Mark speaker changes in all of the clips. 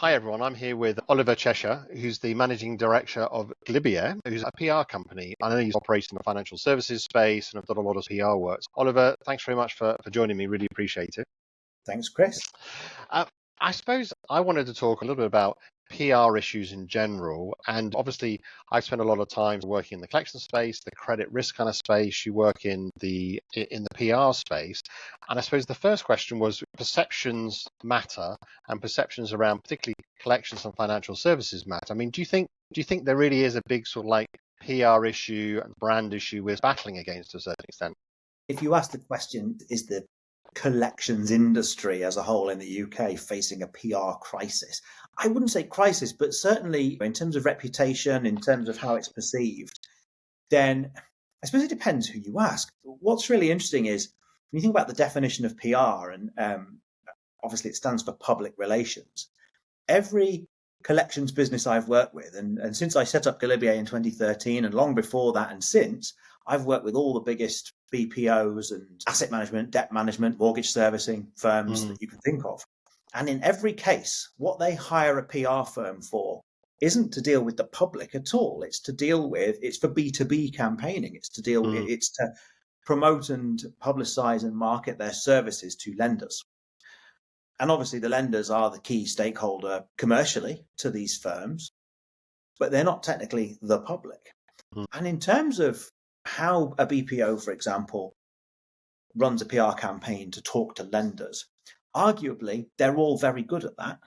Speaker 1: Hi everyone, I'm here with Oliver Chesher, who's the managing director of Galibier, who's a PR company. I know he's operating in the financial services space and have done a lot of PR work. Oliver, thanks very much for joining me. Really appreciate it.
Speaker 2: Thanks, Chris.
Speaker 1: I suppose I wanted to talk a little bit about PR issues in general. And obviously, I've spent a lot of time working in the collection space, the credit risk kind of space. You work in the PR space. And I suppose the first question was perceptions matter and perceptions around particularly collections and financial services matter. I mean, do you think there really is a big sort of like PR issue and brand issue we're battling against to a certain extent?
Speaker 2: If you ask the question, is the collections industry as a whole in the UK facing a PR crisis? I wouldn't say crisis, but certainly in terms of reputation, in terms of how it's perceived, then I suppose it depends who you ask. What's really interesting is when you think about the definition of PR, and obviously it stands for public relations, every collections business I've worked with, and since I set up Galibier in 2013 and long before that and since, I've worked with all the biggest BPOs and asset management, debt management, mortgage servicing firms that you can think of. And in every case, what they hire a PR firm for isn't to deal with the public at all. It's for B2B campaigning. It's to promote and publicize and market their services to lenders. And obviously the lenders are the key stakeholder commercially to these firms, but they're not technically the public. And in terms of how a BPO, for example, runs a PR campaign to talk to lenders, arguably, they're all very good at that.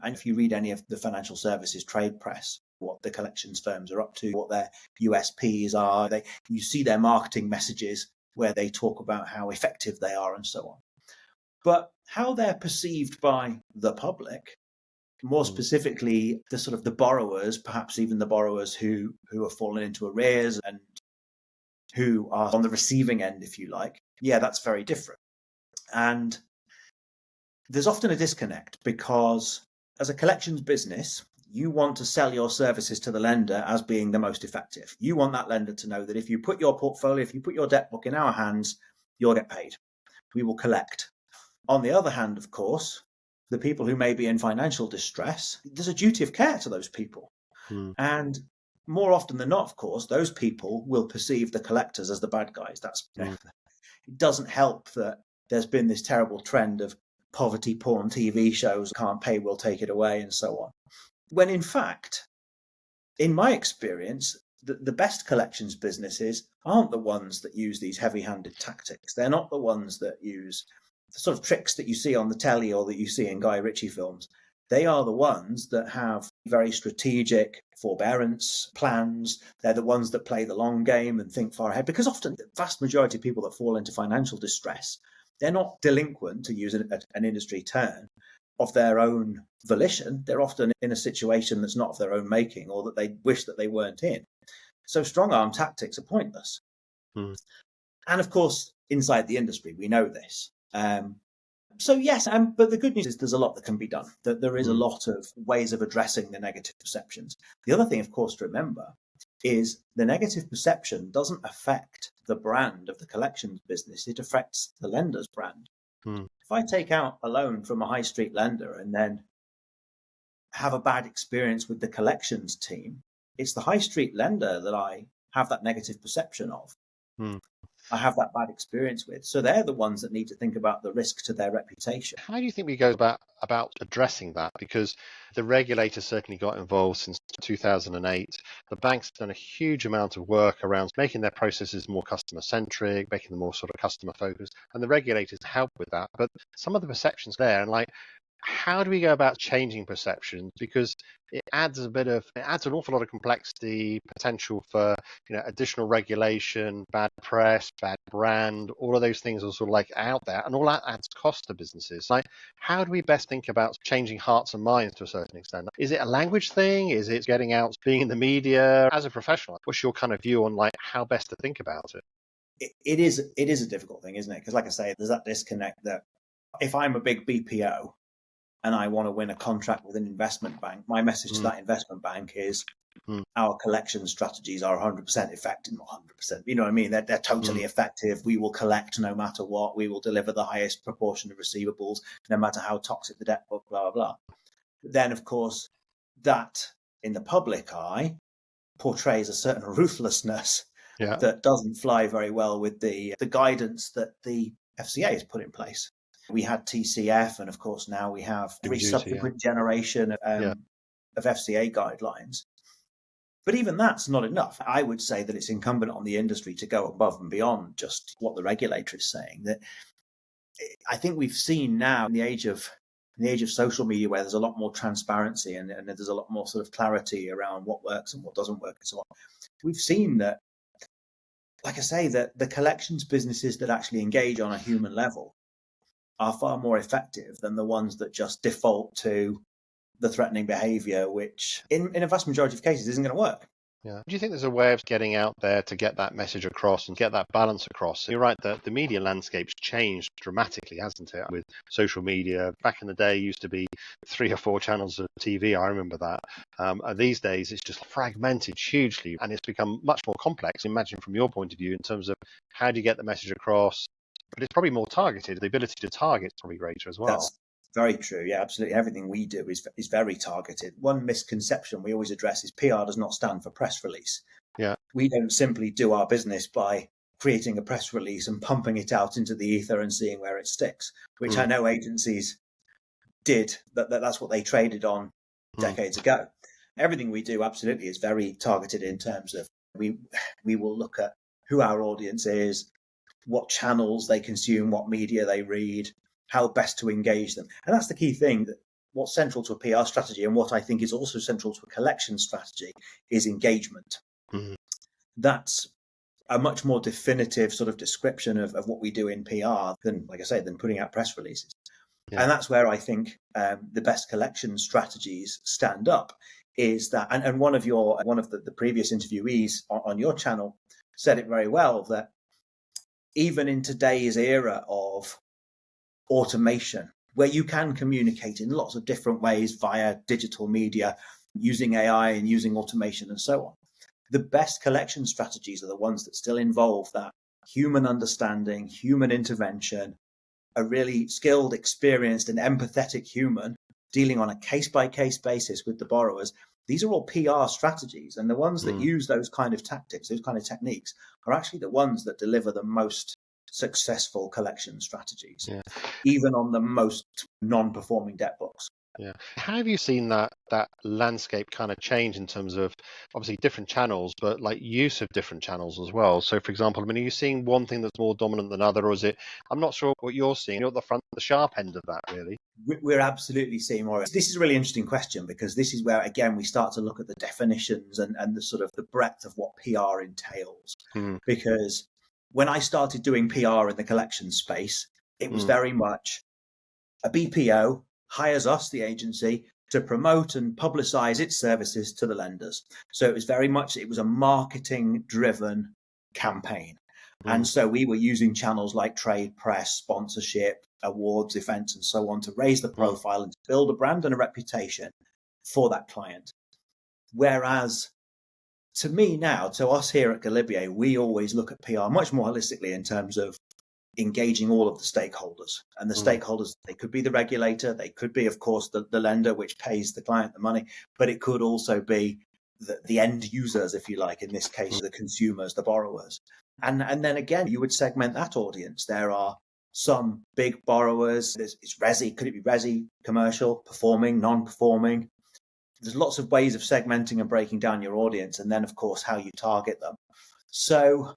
Speaker 2: And if you read any of the financial services trade press, what the collections firms are up to, what their USPs are, you see their marketing messages where they talk about how effective they are and so on. But how they're perceived by the public, more specifically the sort of the borrowers, perhaps even the borrowers who have fallen into arrears and who are on the receiving end, if you like, that's very different. And there's often a disconnect because as a collections business, you want to sell your services to the lender as being the most effective. You want that lender to know that if you put your portfolio, if you put your debt book in our hands, you'll get paid. We will collect. On the other hand, of course, the people who may be in financial distress, there's a duty of care to those people. And more often than not, of course, those people will perceive the collectors as the bad guys. It doesn't help that there's been this terrible trend of poverty porn TV shows, can't pay, we'll take it away, and so on. When in fact, in my experience, the best collections businesses aren't the ones that use these heavy-handed tactics. They're not the ones that use the sort of tricks that you see on the telly or that you see in Guy Ritchie films. They are the ones that have very strategic forbearance plans. They're the ones that play the long game and think far ahead, because often the vast majority of people that fall into financial distress, they're not delinquent, to use an industry term, of their own volition. They're often in a situation that's not of their own making or that they wish that they weren't in. So strong arm tactics are pointless. And of course, inside the industry, we know this. So yes, but the good news is there's a lot that can be done. That there is a lot of ways of addressing the negative perceptions. The other thing, of course, to remember is the negative perception doesn't affect the brand of the collections business. It affects the lender's brand. If I take out a loan from a high street lender and then have a bad experience with the collections team, it's the high street lender that I have that negative perception of. I have that bad experience with. So they're the ones that need to think about the risk to their reputation.
Speaker 1: How do you think we go about addressing that? Because the regulator certainly got involved since 2008. The bank's done a huge amount of work around making their processes more customer-centric, making them more sort of customer-focused, and the regulators help with that. But some of the perceptions there, and like, how do we go about changing perceptions? Because it adds an awful lot of complexity, potential for additional regulation, bad press, bad brand, all of those things are sort of like out there, and all that adds cost to businesses. Like, how do we best think about changing hearts and minds to a certain extent? Is it a language thing? Is it getting out, being in the media? As a professional, what's your kind of view on like how best to think about it?
Speaker 2: It is a difficult thing, isn't it? Because like I say, there's that disconnect that if I'm a big BPO and I want to win a contract with an investment bank, my message to that investment bank is our collection strategies are 100% effective, not 100%. You know what I mean? They're totally effective. We will collect no matter what. We will deliver the highest proportion of receivables, no matter how toxic the debt book, blah, blah, blah. Then, of course, that in the public eye portrays a certain ruthlessness
Speaker 1: Yeah.
Speaker 2: that doesn't fly very well with the guidance that the FCA has put in place. We had TCF, and of course now we have every subsequent generation of FCA guidelines. But even that's not enough. I would say that it's incumbent on the industry to go above and beyond just what the regulator is saying. That I think we've seen now in the age of social media, where there's a lot more transparency and there's a lot more sort of clarity around what works and what doesn't work and so on. We've seen that, like I say, that the collections businesses that actually engage on a human level are far more effective than the ones that just default to the threatening behavior, which in a vast majority of cases isn't going to work.
Speaker 1: Yeah. Do you think there's a way of getting out there to get that message across and get that balance across? You're right that the media landscape's changed dramatically, hasn't it? With social media, back in the day, used to be 3 or 4 channels of TV. I remember that. These days, it's just fragmented hugely, and it's become much more complex. Imagine from your point of view in terms of how do you get the message across? But it's probably more targeted. The ability to target is probably greater as well.
Speaker 2: That's very true. Yeah, absolutely. Everything we do is very targeted. One misconception we always address is PR does not stand for press release.
Speaker 1: Yeah.
Speaker 2: We don't simply do our business by creating a press release and pumping it out into the ether and seeing where it sticks, which I know agencies did. That's what they traded on decades ago. Everything we do absolutely is very targeted in terms of we will look at who our audience is, what channels they consume, what media they read, how best to engage them. And that's the key thing. That what's central to a PR strategy, and what I think is also central to a collection strategy, is engagement. That's a much more definitive sort of description of what we do in PR than, like I say, than putting out press releases. And that's where I think the best collection strategies stand up. Is that, and one of the previous interviewees on your channel said it very well, that even in today's era of automation, where you can communicate in lots of different ways via digital media, using AI and using automation and so on, the best collection strategies are the ones that still involve that human understanding, human intervention, a really skilled, experienced and empathetic human dealing on a case-by-case basis with the borrowers. These are all PR strategies, and the ones that use those kind of tactics, those kind of techniques, are actually the ones that deliver the most successful collection strategies, even on the most non-performing debt books.
Speaker 1: Yeah. How have you seen that landscape kind of change in terms of obviously different channels, but like use of different channels as well? So, for example, I mean, are you seeing one thing that's more dominant than other, or is it? I'm not sure what you're seeing. You're at the sharp end of that, really.
Speaker 2: We're absolutely seeing more. This is a really interesting question, because this is where, again, we start to look at the definitions and the sort of the breadth of what PR entails. Because when I started doing PR in the collection space, it was very much a BPO hires us, the agency, to promote and publicize its services to the lenders. So it was very much, it was a marketing driven campaign. And so we were using channels like trade press, sponsorship, awards, events, and so on to raise the profile and to build a brand and a reputation for that client. Whereas to me now, to us here at Galibier, we always look at PR much more holistically in terms of engaging all of the stakeholders. And the stakeholders, they could be the regulator, they could be, of course, the lender, which pays the client the money, but it could also be the end users, if you like, in this case, the consumers, the borrowers. And then again, you would segment that audience. There are some big borrowers. It's resi. Could it be resi, commercial, performing, non-performing? There's lots of ways of segmenting and breaking down your audience. And then, of course, how you target them. So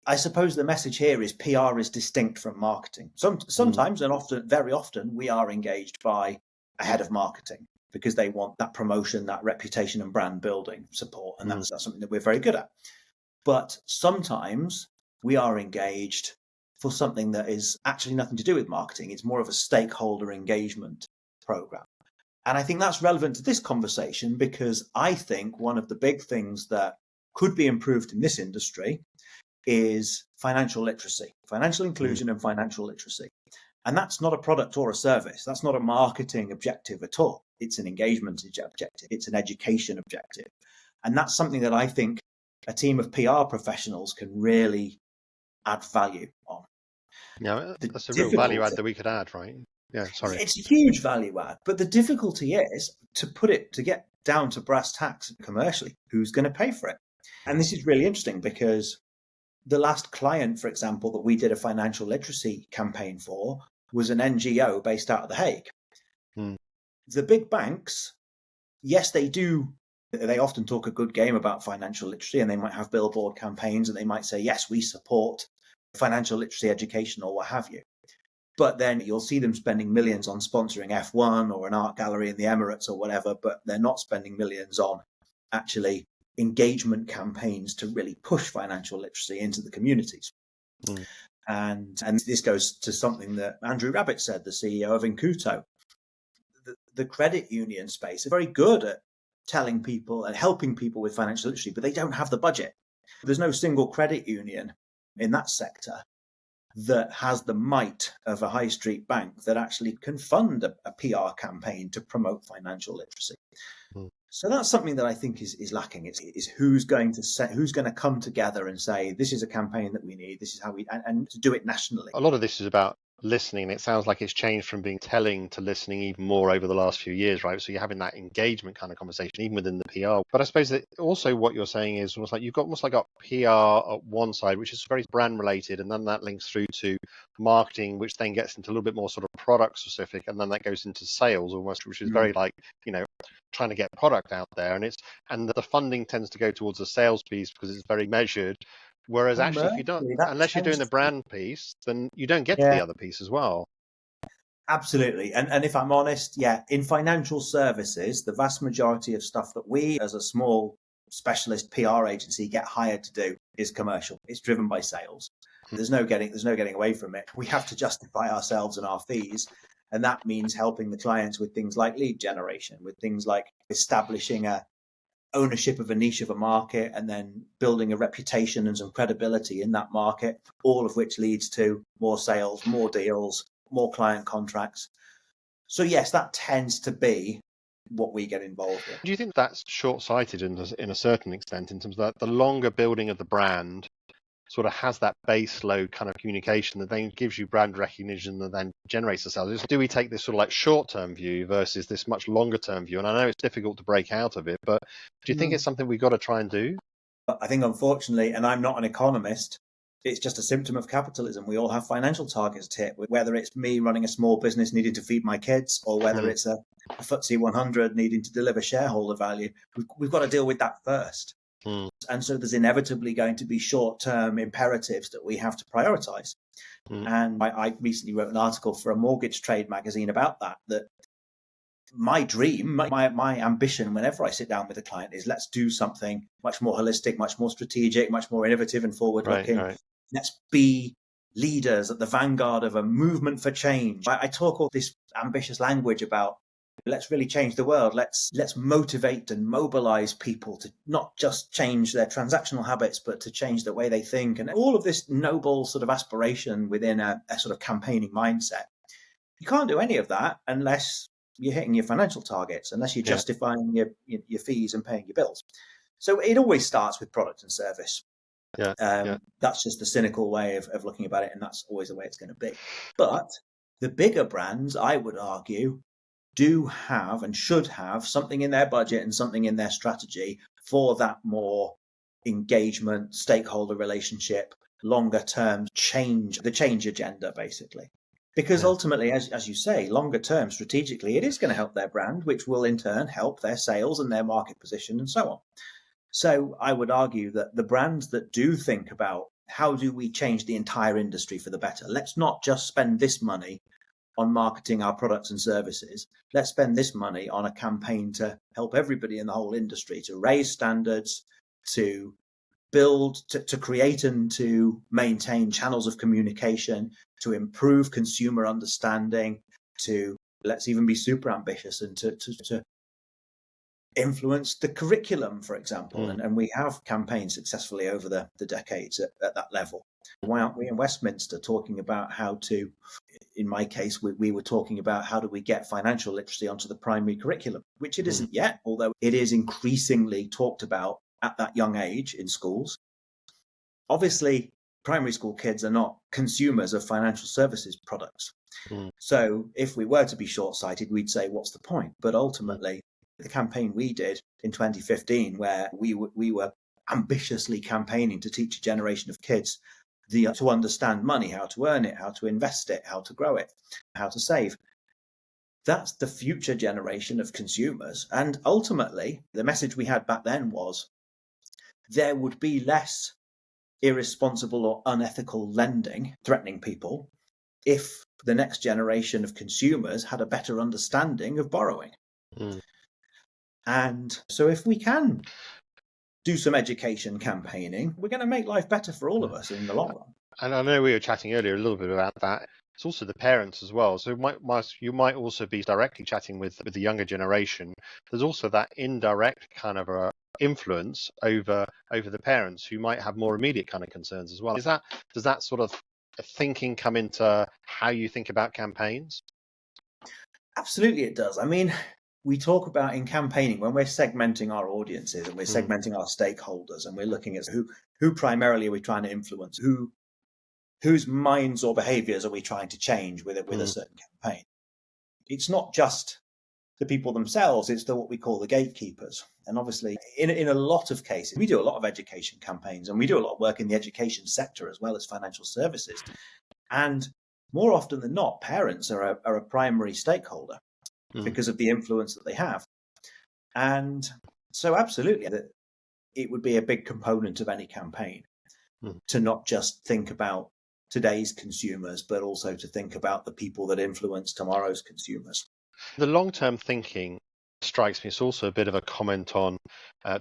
Speaker 2: I suppose the message here is PR is distinct from marketing. Sometimes and often, very often, we are engaged by a head of marketing because they want that promotion, that reputation and brand building support. And that's something that we're very good at. But sometimes we are engaged for something that is actually nothing to do with marketing. It's more of a stakeholder engagement program. And I think that's relevant to this conversation, because I think one of the big things that could be improved in this industry is financial literacy, financial inclusion and financial literacy. And that's not a product or a service. That's not a marketing objective at all. It's an engagement objective. It's an education objective. And that's something that I think a team of PR professionals can really add value on.
Speaker 1: Yeah, that's a real value add that we could add, right? Yeah, sorry.
Speaker 2: It's a huge value add. But the difficulty is to get down to brass tacks commercially, who's going to pay for it? And this is really interesting because the last client, for example, that we did a financial literacy campaign for was an NGO based out of The Hague.
Speaker 1: Mm.
Speaker 2: The big banks, yes, they do. They often talk a good game about financial literacy, and they might have billboard campaigns, and they might say, yes, we support financial literacy education or what have you. But then you'll see them spending millions on sponsoring F1 or an art gallery in the Emirates or whatever, but they're not spending millions on actually engagement campaigns to really push financial literacy into the communities. Mm. And this goes to something that Andrew Rabbit said, the CEO of Incuto. The credit union space are very good at telling people and helping people with financial literacy, but they don't have the budget. There's no single credit union in that sector that has the might of a high street bank that actually can fund a PR campaign to promote financial literacy. Mm. So that's something that I think is lacking. Is who's going to come together and say, this is a campaign that we need, this is how we, and to do it nationally.
Speaker 1: A lot of this is about listening. It sounds like it's changed from being telling to listening even more over the last few years, right? So you're having that engagement kind of conversation, even within the PR. But I suppose that also what you're saying is almost like you've got almost like a PR at one side, which is very brand related, and then that links through to marketing, which then gets into a little bit more sort of product specific, and then that goes into sales almost, which is very like, trying to get product out there, and the funding tends to go towards the sales piece because it's very measured. Whereas actually, if you don't, unless you're doing the brand piece, then you don't get to the other piece as well.
Speaker 2: Absolutely. And if I'm honest, in financial services, the vast majority of stuff that we as a small specialist PR agency get hired to do is commercial. It's driven by sales. There's no getting away from it. We have to justify ourselves and our fees. And that means helping the clients with things like lead generation, with things like establishing a ownership of a niche of a market, and then building a reputation and some credibility in that market, all of which leads to more sales, more deals, more client contracts. So yes, that tends to be what we get involved in.
Speaker 1: Do you think that's short-sighted in a certain extent, in terms of that the longer building of the brand sort of has that base load kind of communication that then gives you brand recognition that then generates the sales? Do we take this sort of like short-term view versus this much longer-term view? And I know it's difficult to break out of it, but do you think it's something we've got to try and do?
Speaker 2: I think, unfortunately, and I'm not an economist, it's just a symptom of capitalism. We all have financial targets to hit, whether it's me running a small business needing to feed my kids, or whether it's a FTSE 100 needing to deliver shareholder value. We've got to deal with that first. And so there's inevitably going to be short-term imperatives that we have to prioritize. And I recently wrote an article for a mortgage trade magazine about that my dream, my ambition whenever I sit down with a client is, let's do something much more holistic, much more strategic, much more innovative and forward-looking. Right. Let's be leaders at the vanguard of a movement for change. I talk all this ambitious language about, let's really change the world. Let's motivate and mobilize people to not just change their transactional habits, but to change the way they think, and all of this noble sort of aspiration within a sort of campaigning mindset. You can't do any of that unless you're hitting your financial targets, unless you're justifying your fees and paying your bills. So it always starts with product and service. That's just the cynical way of looking about it, and that's always the way it's going to be. But the bigger brands, I would argue, do have and should have something in their budget and something in their strategy for that more engagement, stakeholder relationship, longer term change, the change agenda, basically. Because ultimately, as you say, longer term, strategically, it is going to help their brand, which will in turn help their sales and their market position and so on. So I would argue that the brands that do think about how do we change the entire industry for the better, let's not just spend this money on marketing our products and services. Let's spend this money on a campaign to help everybody in the whole industry to raise standards, to build, to create and to maintain channels of communication, to improve consumer understanding, to, let's even be super ambitious and to influence the curriculum, for example. And we have campaigned successfully over the decades at that level. Why aren't we in Westminster talking about how to, in my case, we were talking about how do we get financial literacy onto the primary curriculum, which it isn't yet, although it is increasingly talked about at that young age in schools. Obviously, primary school kids are not consumers of financial services products.
Speaker 1: Mm.
Speaker 2: So if we were to be short-sighted, we'd say, what's the point? But
Speaker 1: Mm.
Speaker 2: ultimately, the campaign we did in 2015, where we were ambitiously campaigning to teach a generation of kids to understand money, how to earn it, how to invest it, how to grow it, how to save. That's the future generation of consumers. And ultimately, the message we had back then was there would be less irresponsible or unethical lending threatening people if the next generation of consumers had a better understanding of borrowing.
Speaker 1: Mm.
Speaker 2: And so if we can do some education campaigning, we're going to make life better for all of us in the long run.
Speaker 1: And I know we were chatting earlier a little bit about that. It's also the parents as well. So you might also be directly chatting with the younger generation. There's also that indirect kind of a influence over the parents who might have more immediate kind of concerns as well. Does that sort of thinking come into how you think about campaigns?
Speaker 2: Absolutely, it does. I mean, we talk about in campaigning when we're segmenting our audiences and we're segmenting our stakeholders and we're looking at who primarily are we trying to influence, whose minds or behaviors are we trying to change with a certain campaign. It's not just the people themselves, it's what we call the gatekeepers. And obviously, in a lot of cases, we do a lot of education campaigns and we do a lot of work in the education sector as well as financial services. And more often than not, parents are a primary stakeholder because of the influence that they have. And so absolutely, it would be a big component of any campaign to not just think about today's consumers, but also to think about the people that influence tomorrow's consumers.
Speaker 1: The long-term thinking strikes me as also a bit of a comment on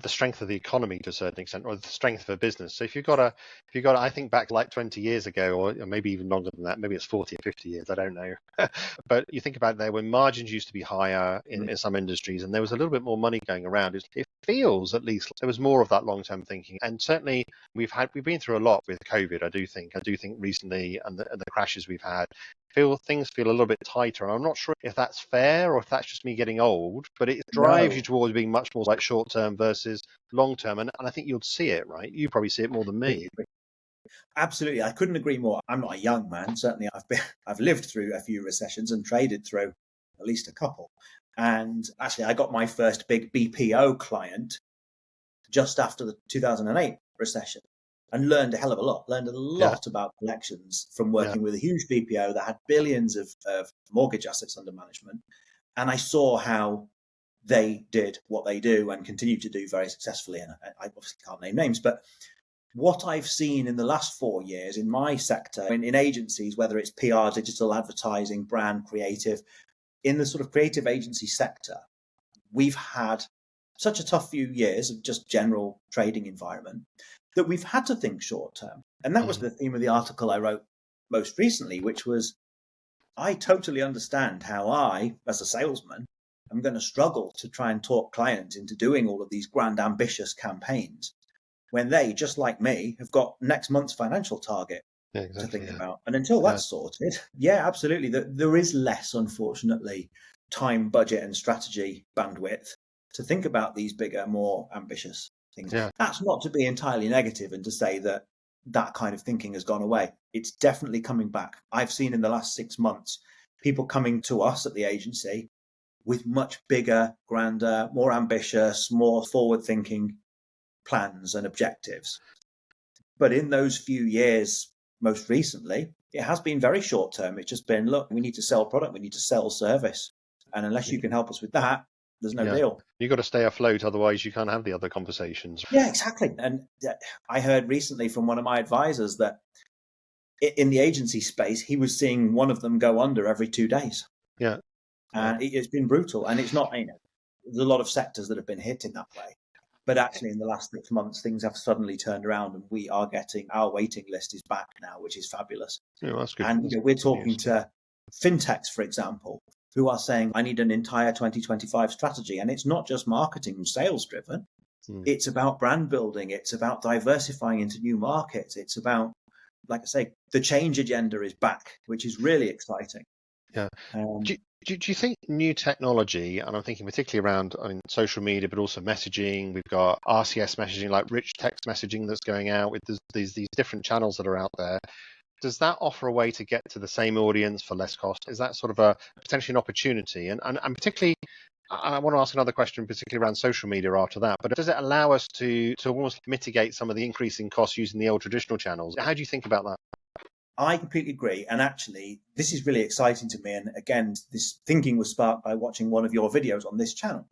Speaker 1: the strength of the economy to a certain extent, or the strength of a business. So if you've got, I think back like 20 years ago, or maybe even longer than that, maybe it's 40 or 50 years, I don't know. But you think about there when margins used to be higher in some industries, and there was a little bit more money going around. It feels at least there was more of that long-term thinking, and certainly we've been through a lot with COVID. I do think recently, and the crashes we've had. Things feel a little bit tighter, and I'm not sure if that's fair or if that's just me getting old, but it drives you towards being much more like short term versus long term, and I think you'll see it, right? You probably see it more than me.
Speaker 2: Absolutely, I couldn't agree more. I'm not a young man. Certainly, I've lived through a few recessions and traded through at least a couple. And actually, I got my first big BPO client just after the 2008 recession. And learned a hell of a lot, about collections from working with a huge BPO that had billions of mortgage assets under management. And I saw how they did what they do and continue to do very successfully. And I obviously can't name names, but what I've seen in the last 4 years in my sector, in agencies, whether it's PR, digital advertising, brand, creative, in the sort of creative agency sector, we've had such a tough few years of just general trading environment that we've had to think short term. And that was the theme of the article I wrote most recently, which was, I totally understand how I, as a salesman, am going to struggle to try and talk clients into doing all of these grand, ambitious campaigns when they, just like me, have got next month's financial target to think about. And until that's sorted, absolutely. There is less, unfortunately, time, budget and strategy bandwidth to think about these bigger, more ambitious things. That's not to be entirely negative and to say that kind of thinking has gone away. It's definitely coming back. I've seen in the last 6 months people coming to us at the agency with much bigger, grander, more ambitious, more forward-thinking plans and objectives. But in those few years, most recently, it has been very short-term. It's just been, look, we need to sell product, we need to sell service. And unless you can help us with that, there's no deal.
Speaker 1: You've got to stay afloat, otherwise you can't have the other conversations.
Speaker 2: Yeah, exactly. And I heard recently from one of my advisors that in the agency space, he was seeing one of them go under every 2 days.
Speaker 1: Yeah.
Speaker 2: And it's been brutal. And it's not, there's a lot of sectors that have been hit in that way. But actually, in the last 6 months, things have suddenly turned around and we are getting, our waiting list is back now, which is fabulous.
Speaker 1: Yeah, that's good.
Speaker 2: And we're talking to fintechs, for example, who are saying, I need an entire 2025 strategy. And it's not just marketing and sales driven. It's about brand building. It's about diversifying into new markets. It's about, like I say, the change agenda is back, which is really exciting.
Speaker 1: Yeah. Do Do you think new technology, and I'm thinking particularly around social media, but also messaging, we've got RCS messaging, like rich text messaging that's going out with these different channels that are out there. Does that offer a way to get to the same audience for less cost? Is that sort of a potentially an opportunity? And particularly, I want to ask another question, particularly around social media after that, but does it allow us to almost mitigate some of the increasing costs using the old traditional channels? How do you think about that?
Speaker 2: I completely agree. And actually, this is really exciting to me. And again, this thinking was sparked by watching one of your videos on this channel.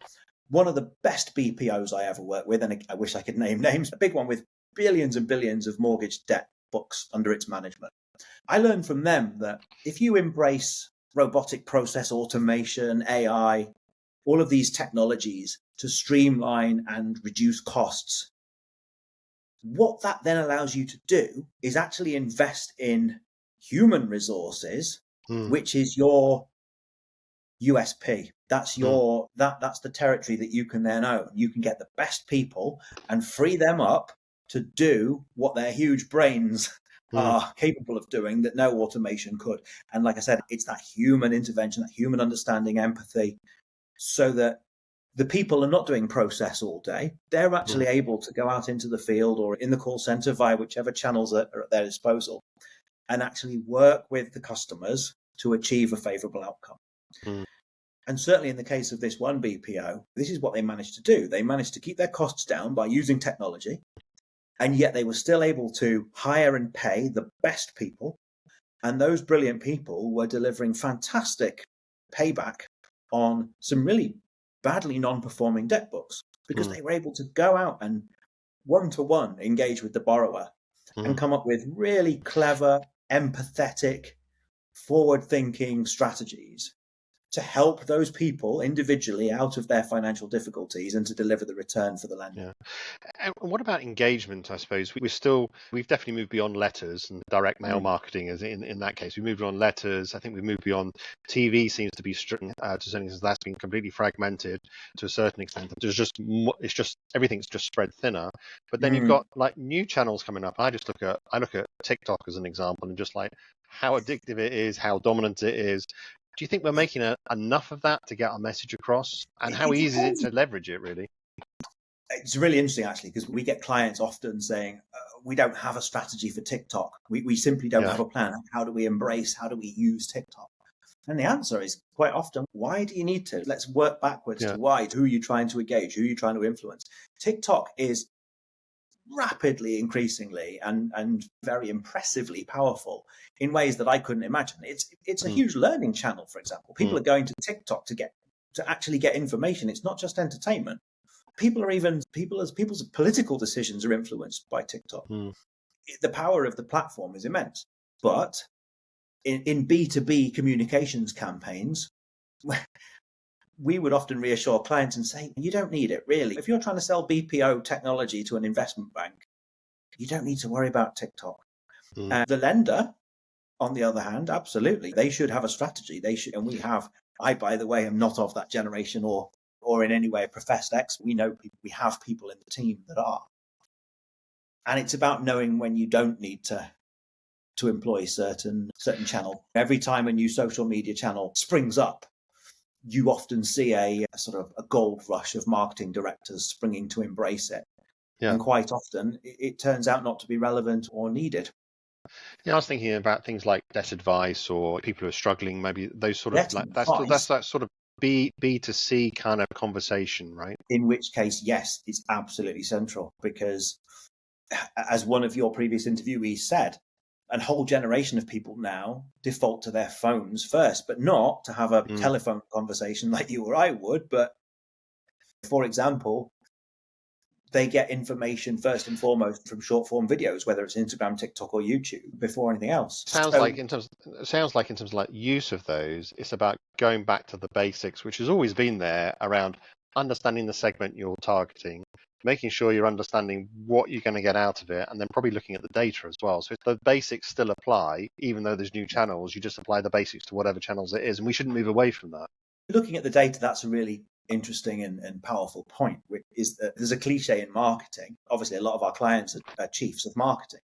Speaker 2: One of the best BPOs I ever worked with, and I wish I could name names, a big one with billions and billions of mortgage debt books under its management. I learned from them that if you embrace robotic process automation, AI, all of these technologies to streamline and reduce costs, what that then allows you to do is actually invest in human resources, which is your USP. That's that's the territory that you can then own. You can get the best people and free them up to do what their huge brains are capable of doing that no automation could. And like I said, it's that human intervention, that human understanding, empathy, so that the people are not doing process all day. They're actually able to go out into the field or in the call center via whichever channels are at their disposal and actually work with the customers to achieve a favorable outcome. And certainly in the case of this one BPO, this is what they managed to do. They managed to keep their costs down by using technology, and yet they were still able to hire and pay the best people. And those brilliant people were delivering fantastic payback on some really badly non-performing debt books because they were able to go out and one-to-one engage with the borrower and come up with really clever, empathetic, forward-thinking strategies to help those people individually out of their financial difficulties and to deliver the return for the lender.
Speaker 1: And what about engagement? I suppose we've definitely moved beyond letters and direct mail marketing. As in that case, we moved beyond letters. I think we've moved beyond TV. Seems to be to certain extent that's been completely fragmented to a certain extent. It's just everything's just spread thinner. But then you've got like new channels coming up. I look at TikTok as an example and just like how addictive it is, how dominant it is. Do you think we're making enough of that to get our message across? And how easy is it to leverage it, really?
Speaker 2: It's really interesting, actually, because we get clients often saying, we don't have a strategy for TikTok. We simply don't have a plan. How do we use TikTok? And the answer is quite often, why do you need to? Let's work backwards to why. Who are you trying to engage? Who are you trying to influence? TikTok is rapidly increasingly and very impressively powerful in ways that I couldn't imagine. It's a huge learning channel, for example. People are going to TikTok to actually get information. It's not just entertainment. People's political decisions are influenced by TikTok. The power of the platform is immense. But in B2B communications campaigns, we would often reassure clients and say, you don't need it, really. If you're trying to sell BPO technology to an investment bank, you don't need to worry about TikTok. The lender, on the other hand, absolutely, they should have a strategy. And we have. I, by the way, am not of that generation or in any way a professed expert. We have people in the team that are. And it's about knowing when you don't need to employ certain channel. Every time a new social media channel springs up, you often see a sort of a gold rush of marketing directors springing to embrace it. And quite often it turns out not to be relevant or needed.
Speaker 1: I was thinking about things like debt advice or people who are struggling, maybe those sort of that's that sort of B2C kind of conversation, right?
Speaker 2: In which case, yes, it's absolutely central because, as one of your previous interviewees said, a whole generation of people now default to their phones first, but not to have a telephone conversation like you or I would. But for example, they get information first and foremost from short form videos, whether it's Instagram, TikTok, or YouTube, before anything else.
Speaker 1: Sounds like in terms of like use of those, it's about going back to the basics, which has always been there around understanding the segment you're targeting, making sure you're understanding what you're going to get out of it, and then probably looking at the data as well. So if the basics still apply, even though there's new channels, you just apply the basics to whatever channels it is, and we shouldn't move away from that.
Speaker 2: Looking at the data, that's a really interesting and powerful point, which is that there's a cliche in marketing. Obviously, a lot of our clients are chiefs of marketing.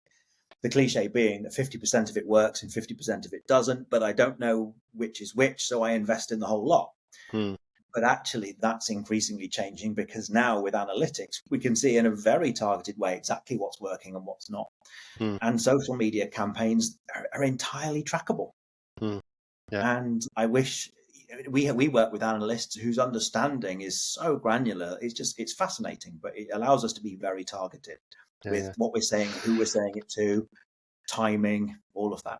Speaker 2: The cliche being that 50% of it works and 50% of it doesn't, but I don't know which is which, so I invest in the whole lot.
Speaker 1: Hmm.
Speaker 2: But actually, that's increasingly changing, because now with analytics, we can see in a very targeted way exactly what's working and what's not.
Speaker 1: Hmm.
Speaker 2: And social media campaigns are entirely trackable.
Speaker 1: Hmm. Yeah.
Speaker 2: And I wish we work with analysts whose understanding is so granular. It's fascinating, but it allows us to be very targeted with what we're saying, who we're saying it to, timing, all of that.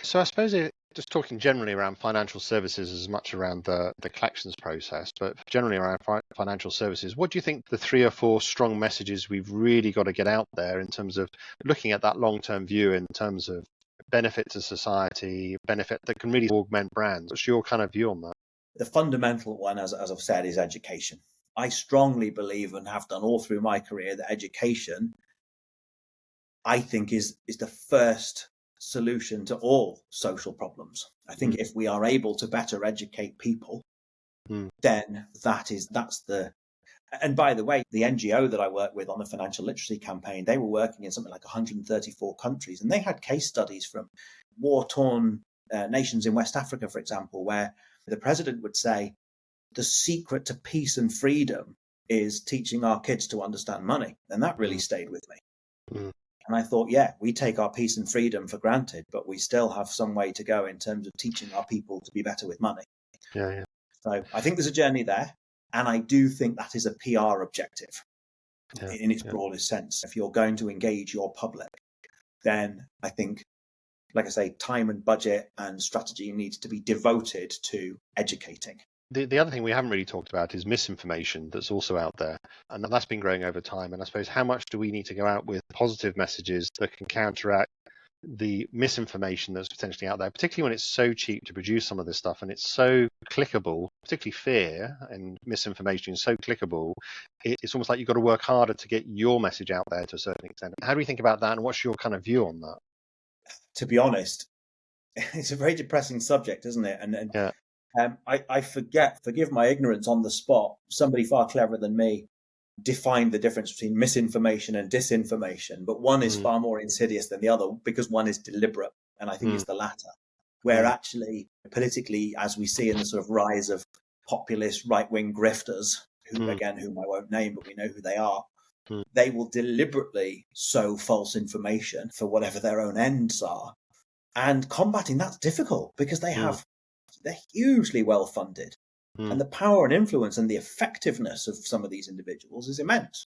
Speaker 1: So I suppose just talking generally around financial services as much around the collections process, but generally around financial services, what do you think the 3 or 4 strong messages we've really got to get out there in terms of looking at that long-term view in terms of benefit to society, benefit that can really augment brands? What's your kind of view on that?
Speaker 2: The fundamental one, as I've said, is education. I strongly believe, and have done all through my career, that education, I think, is the first solution to all social problems. I think if we are able to better educate people, then that's the. And by the way, the NGO that I work with on the financial literacy campaign, they were working in something like 134 countries, and they had case studies from war-torn nations in West Africa, for example, where the president would say, the secret to peace and freedom is teaching our kids to understand money. And that really stayed with me. And I thought, yeah, we take our peace and freedom for granted, but we still have some way to go in terms of teaching our people to be better with money.
Speaker 1: Yeah.
Speaker 2: So I think there's a journey there. And I do think that is a PR objective in its broadest sense. If you're going to engage your public, then I think, like I say, time and budget and strategy needs to be devoted to educating.
Speaker 1: The other thing we haven't really talked about is misinformation that's also out there, and that's been growing over time. And I suppose, how much do we need to go out with positive messages that can counteract the misinformation that's potentially out there, particularly when it's so cheap to produce some of this stuff and it's so clickable, particularly fear and misinformation is so clickable, it's almost like you've got to work harder to get your message out there to a certain extent. How do you think about that, and what's your kind of view on that?
Speaker 2: To be honest, it's a very depressing subject, isn't it? And I forgive my ignorance on the spot, somebody far cleverer than me defined the difference between misinformation and disinformation, but one is far more insidious than the other, because one is deliberate, and I think it's the latter, where actually politically, as we see in the sort of rise of populist right-wing grifters, whom I won't name, but we know who they are, they will deliberately sow false information for whatever their own ends are, and combating that's difficult, because they're hugely well funded. And the power and influence and the effectiveness of some of these individuals is immense,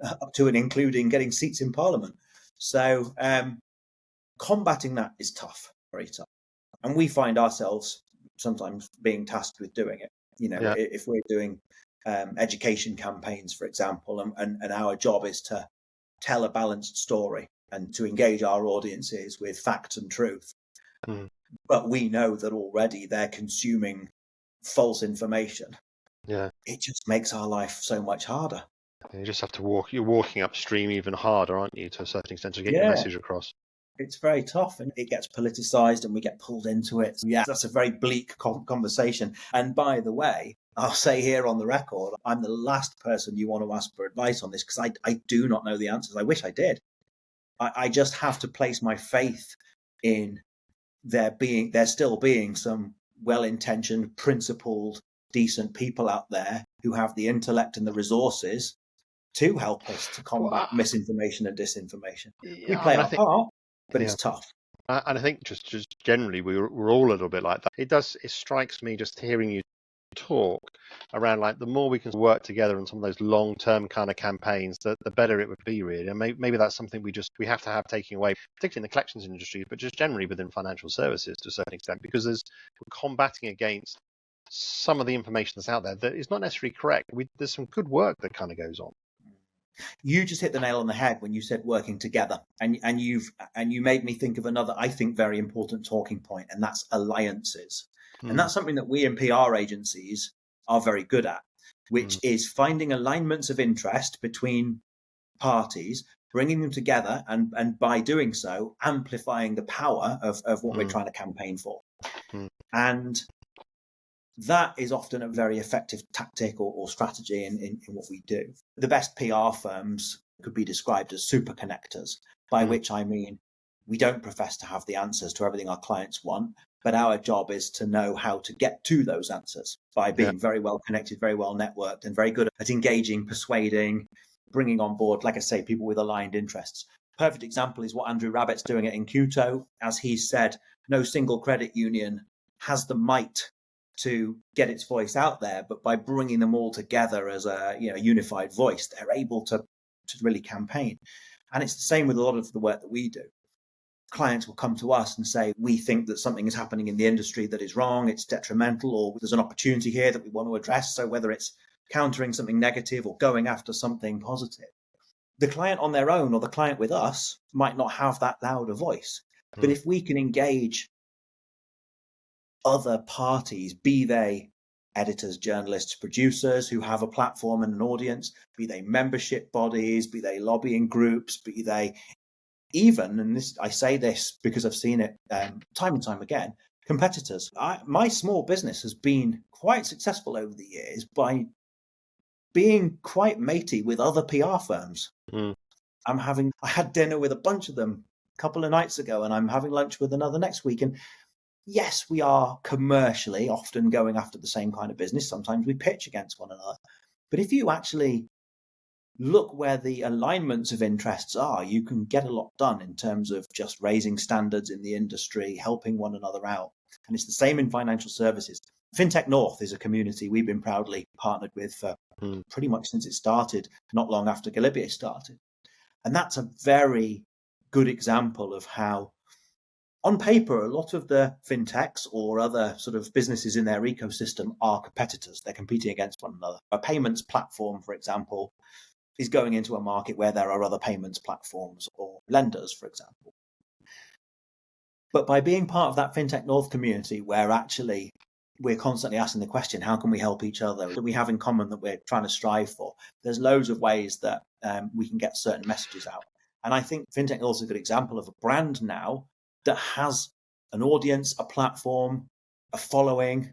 Speaker 2: up to and including getting seats in Parliament. So combating that is tough, very tough. And we find ourselves sometimes being tasked with doing it. If we're doing education campaigns, for example, and our job is to tell a balanced story and to engage our audiences with facts and truth. But we know that already they're consuming false information. It just makes our life so much harder.
Speaker 1: You just have to you're walking upstream even harder, aren't you, to a certain extent, to get your message across.
Speaker 2: It's very tough, and it gets politicized and we get pulled into it. Yeah, that's a very bleak conversation. And by the way, I'll say here on the record, I'm the last person you want to ask for advice on this, because I do not know the answers. I wish I did. I just have to place my faith in there still being some well-intentioned, principled, decent people out there who have the intellect and the resources to help us to combat misinformation and disinformation. We play our part, but it's tough.
Speaker 1: And I think just generally, we're all a little bit like that. It strikes me just hearing you talk around, like, the more we can work together on some of those long-term kind of campaigns, the better it would be, really. And maybe that's something we have to have taking away, particularly in the collections industry, but just generally within financial services to a certain extent, because we're combating against some of the information that's out there that is not necessarily correct. There's some good work that kind of goes on.
Speaker 2: You just hit the nail on the head when you said working together, and you made me think of another, I think, very important talking point, and that's alliances. And that's something that we in PR agencies are very good at, which is finding alignments of interest between parties, bringing them together, and by doing so, amplifying the power of what we're trying to campaign for. And that is often a very effective tactic or strategy in what we do. The best PR firms could be described as super connectors, by which I mean We don't profess to have the answers to everything our clients want, but our job is to know how to get to those answers by being very well connected, very well networked, and very good at engaging, persuading, bringing on board, like I say, people with aligned interests. Perfect example is what Andrew Rabbitt's doing at Incuto. As he said, no single credit union has the might to get its voice out there, but by bringing them all together as a unified voice, they're able to really campaign. And it's the same with a lot of the work that we do. Clients will come to us and say, we think that something is happening in the industry that is wrong, it's detrimental, or there's an opportunity here that we want to address. So whether it's countering something negative or going after something positive, the client on their own or the client with us might not have that loud a voice. But if we can engage other parties, be they editors, journalists, producers who have a platform and an audience, be they membership bodies, be they lobbying groups, be they even, and this, I say this because I've seen it time and time again, competitors. My small business has been quite successful over the years by being quite matey with other PR firms. I had dinner with a bunch of them a couple of nights ago, and I'm having lunch with another next week. And yes, we are commercially often going after the same kind of business. Sometimes we pitch against one another. But if you actually look where the alignments of interests are, you can get a lot done in terms of just raising standards in the industry, helping one another out. And it's the same in financial services. FinTech North is a community we've been proudly partnered with for pretty much since it started, not long after Galibier started. And that's a very good example of how, on paper, a lot of the fintechs or other sort of businesses in their ecosystem are competitors. They're competing against one another. A payments platform, for example, is going into a market where there are other payments platforms or lenders, for example. But by being part of that FinTech North community, where actually we're constantly asking the question, how can we help each other? What do we have in common that we're trying to strive for? There's loads of ways that we can get certain messages out. And I think FinTech North is a good example of a brand now that has an audience, a platform, a following,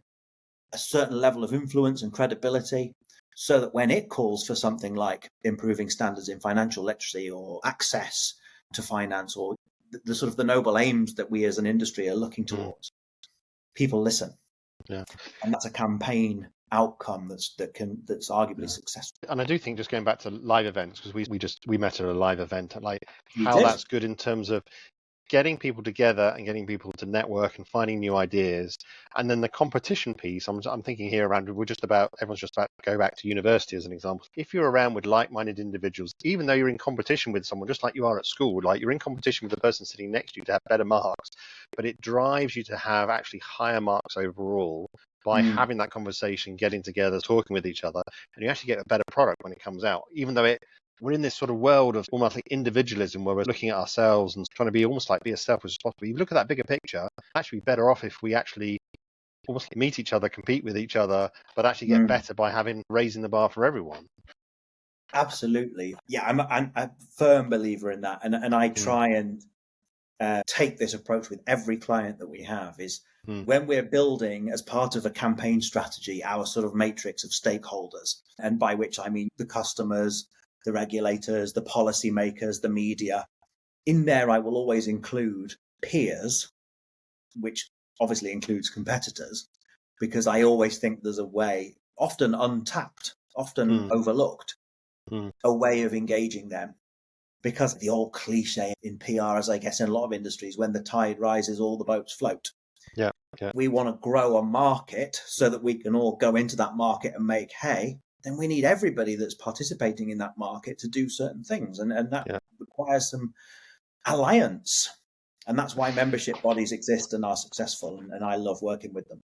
Speaker 2: a certain level of influence and credibility, so that when it calls for something like improving standards in financial literacy or access to finance or the sort of the noble aims that we as an industry are looking towards, people listen.
Speaker 1: Yeah.
Speaker 2: And that's a campaign outcome that's arguably successful.
Speaker 1: And I do think, just going back to live events, because we met at a live event, and like how that's good in terms of getting people together and getting people to network and finding new ideas. And then the competition piece, I'm thinking here around, everyone's just about to go back to university as an example. If you're around with like-minded individuals, even though you're in competition with someone, just like you are at school, like you're in competition with the person sitting next to you to have better marks, but it drives you to have actually higher marks overall by having that conversation, getting together, talking with each other, and you actually get a better product when it comes out, even though we're in this sort of world of almost like individualism where we're looking at ourselves and trying to be almost like be as selfish as possible. You look at that bigger picture, actually be better off if we actually almost meet each other, compete with each other, but actually get better by raising the bar for everyone.
Speaker 2: Absolutely. Yeah, I'm a firm believer in that. And I try and take this approach with every client that we have is when we're building as part of a campaign strategy, our sort of matrix of stakeholders, and by which I mean the customers, the regulators, the policymakers, the media. In there, I will always include peers, which obviously includes competitors, because I always think there's a way, often untapped, often overlooked, a way of engaging them. Because the old cliche in PR, as I guess in a lot of industries, when the tide rises, all the boats float.
Speaker 1: Yeah.
Speaker 2: We want to grow a market so that we can all go into that market and make hay. Then we need everybody that's participating in that market to do certain things. And that requires some alliance. And that's why membership bodies exist and are successful. And I love working with them.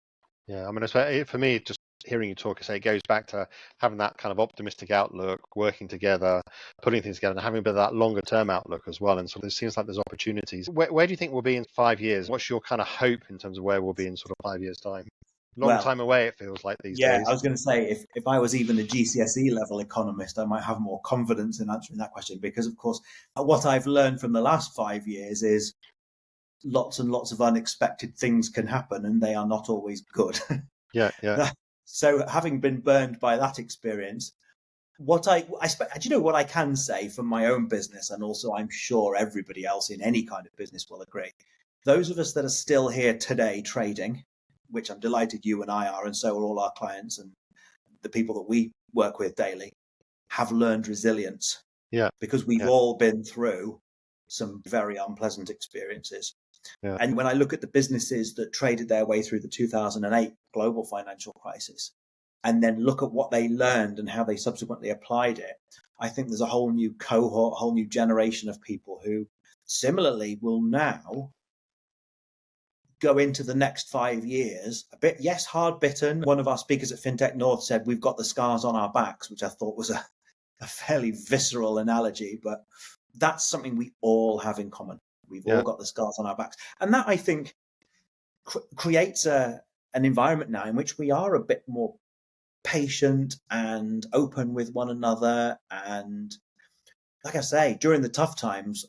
Speaker 1: Yeah, I mean, for me, just hearing you talk, it goes back to having that kind of optimistic outlook, working together, putting things together, and having a bit of that longer term outlook as well. And so it seems like there's opportunities. Where do you think we'll be in 5 years? What's your kind of hope in terms of where we'll be in sort of 5 years' time? Long time away, it feels like these days.
Speaker 2: Yeah, I was going to say, if I was even a GCSE level economist, I might have more confidence in answering that question, because, of course, what I've learned from the last 5 years is lots and lots of unexpected things can happen, and they are not always good.
Speaker 1: Yeah.
Speaker 2: So having been burned by that experience, Do you know what I can say from my own business, and also I'm sure everybody else in any kind of business will agree. Those of us that are still here today trading, which I'm delighted you and I are, and so are all our clients and the people that we work with daily, have learned resilience.
Speaker 1: Yeah.
Speaker 2: Because we've all been through some very unpleasant experiences.
Speaker 1: Yeah.
Speaker 2: And when I look at the businesses that traded their way through the 2008 global financial crisis, and then look at what they learned and how they subsequently applied it, I think there's a whole new cohort, a whole new generation of people who similarly will now go into the next 5 years a bit, yes, hard bitten. One of our speakers at FinTech North said, we've got the scars on our backs, which I thought was a fairly visceral analogy, but that's something we all have in common. We've all got the scars on our backs. And that, I think, creates an environment now in which we are a bit more patient and open with one another. And like I say, during the tough times,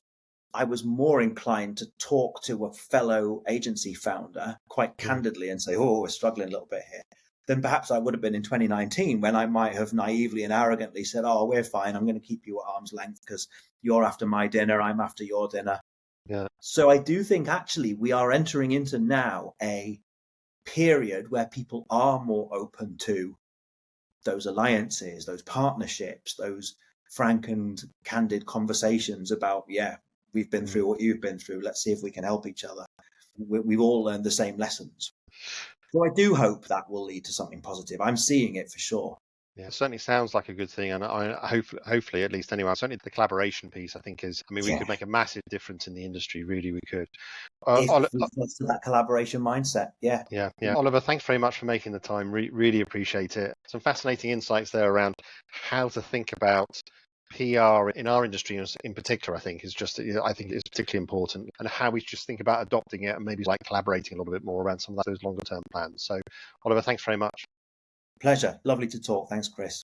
Speaker 2: I was more inclined to talk to a fellow agency founder quite candidly and say, oh, we're struggling a little bit here, than perhaps I would have been in 2019, when I might have naively and arrogantly said, oh, we're fine, I'm going to keep you at arm's length because you're after my dinner, I'm after your dinner.
Speaker 1: Yeah.
Speaker 2: So I do think actually we are entering into now a period where people are more open to those alliances, those partnerships, those frank and candid conversations about, yeah, we've been through what you've been through. Let's see if we can help each other. We've all learned the same lessons. So I do hope that will lead to something positive. I'm seeing it for sure.
Speaker 1: Yeah, it certainly sounds like a good thing, and I hopefully, at least anyway, certainly the collaboration piece, I think is, I mean, we could make a massive difference in the industry. Really, we could.
Speaker 2: If we foster that collaboration mindset, yeah.
Speaker 1: Oliver, thanks very much for making the time. Really appreciate it. Some fascinating insights there around how to think about PR in our industry in particular. I think is particularly important, and how we just think about adopting it and maybe like collaborating a little bit more around some of those longer term plans. So, Oliver, thanks very much.
Speaker 2: Pleasure. Lovely to talk. Thanks, Chris.